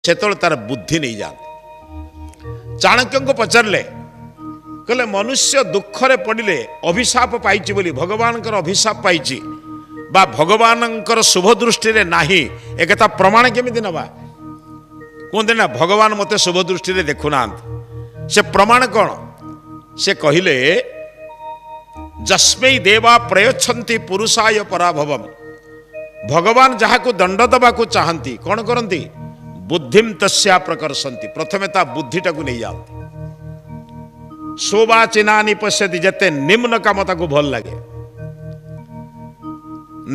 से तार बुद्धि नहीं जाते। चाणक्य को पचारे कहले मनुष्य दुखरे पड़े अभिशाप पाई बोली भगवान अभिशाप पाई बा भगवान शुभ दृष्टि रे नाही एक प्रमाण केमिति नबा कहते ना भगवान मते शुभ दृष्टि रे देखुना से प्रमाण कौन से कहले जस्मै देवा प्रयच्छन्ति पुरुषाय पराभवम भगवान जहाँ को दंड दबा को चाहती कौन करती बुद्धिम तस्या प्रकर्षन्ति प्रथमे ता बुद्धिटा को नहीं जाती शोभाचिनानि पश्यति जते निम्न काम ताको भल लगे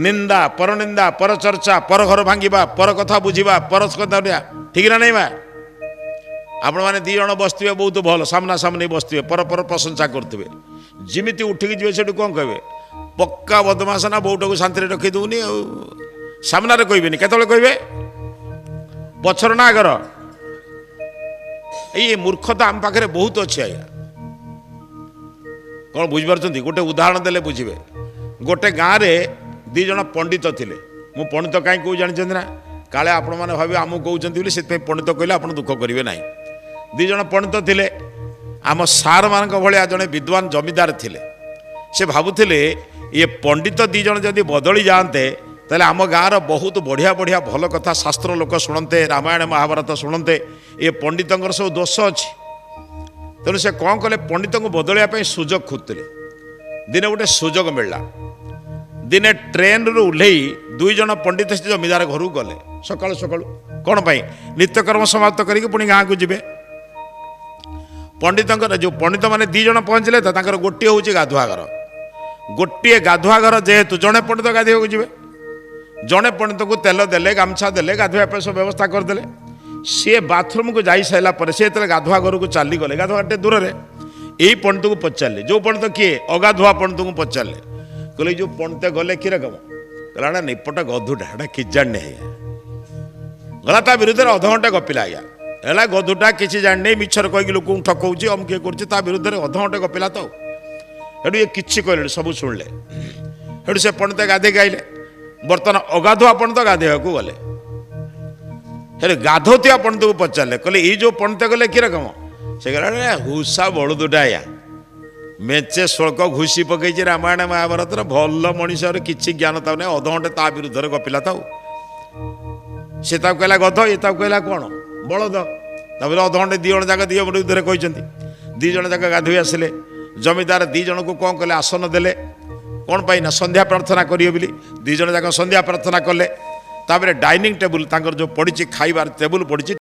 निंदा परनिंदा पर चर्चा पर घर भांगिबा पर कथा बुझिबा पर कथा ठीक ना नहीं बा आपण माने दी जण बसथिबे बहुत भल सामना सामने बसथिबे पर पर प्रशंसा करथिबे जिमिति उठिक जीवे सेठू कौन कहबे पक्का बदमाश ना बोट को शांति रखी दूनी सामना रे कहबेनी केतले कहबे पछर ना आगर ये मूर्खता आम पाखे बहुत अच्छे आज्ञा कौन बुझिपार गोटे उदाहरण देले बुझे गोटे गाँव में दी जन पंडित थिले मु पंडित कहीं कौ जानते ना काले आपण मैंने भाव आमको कहते से पंडित कहले आप दुख करेंगे ना दी जन पंडित थिले आम सार मान भाया जड़े विद्वान जमीदार थिले से भावुले ये पंडित दी जन जदि बदली जाते ताले आम गाँव बहुत बढ़िया बढ़िया भल कथा शास्त्र लोक शुणते रामायण महाभारत शुणते ये पंडित सब दोष अच्छी तेणु से कौन कले पंडित को बदलवाई सुजोग खोजुले दिने गोटे सुजोग मिलला दिने ट्रेन रू ओह्ल दुई जन पंडित से जमीदार घर गले सकालू सकालू कौन पाई नित्यकर्म समाप्त करके पुणी गाँव को जी पंडित जो पंडित मैंने दी जन पहुँचले तो गोटे हूँ गाधुआघर गोटे गाधुआघर जेहेतु जड़े पंडित गाधोक जी जड़े पंडित को तेल देले गामछा देले गाधोवा सब व्यवस्था करदे सी बाथरूम को जाई सारा पर सी गाधुआ घर को चली गले गाधुआ दूर में यही पंडित को पचारे जो पंडित किए अगाधुआ पंडित को पचारे कहले जो पंडित गले कि रकम कहला निपट गधुटा कि जाने गला ता विरुद्ध अधघंटे गपिला आज्ञा है गधुटा किसी जाने मिछर कहीकि लोक ठकौची अमके कर विरुद्ध अधघंटे गपिला तो हेटू ये किसी कहले सब शुणिले हेटू से पंडित गाधे आइले बर्तमान अगाधुआ पंडित गाधोवा को गले हेरे गाधोतिया पंडित को पचारे कहले ये जो पंडित गले कि रकम से कहला हुसा बड़दुटा आया मेचे शुल्क घुसी पकई रामायण महाभारत भल मनीष किसी ज्ञान था अधघंटे ता विरुद्ध गपिला था से कहला गध ये कहला कौन बलद अधघंटे दी जन जाक दी विरुद्ध कहते दी जन जाक गाधोई आसिले जमीदार दी जन को कौन कले आसन देले कौन पाई ना संध्या प्रार्थना करिए बोली दी जन जाक संध्या प्रार्थना कले तापर डाइनिंग टेबुल जो पड़ी खाइबार टेबुल पड़ी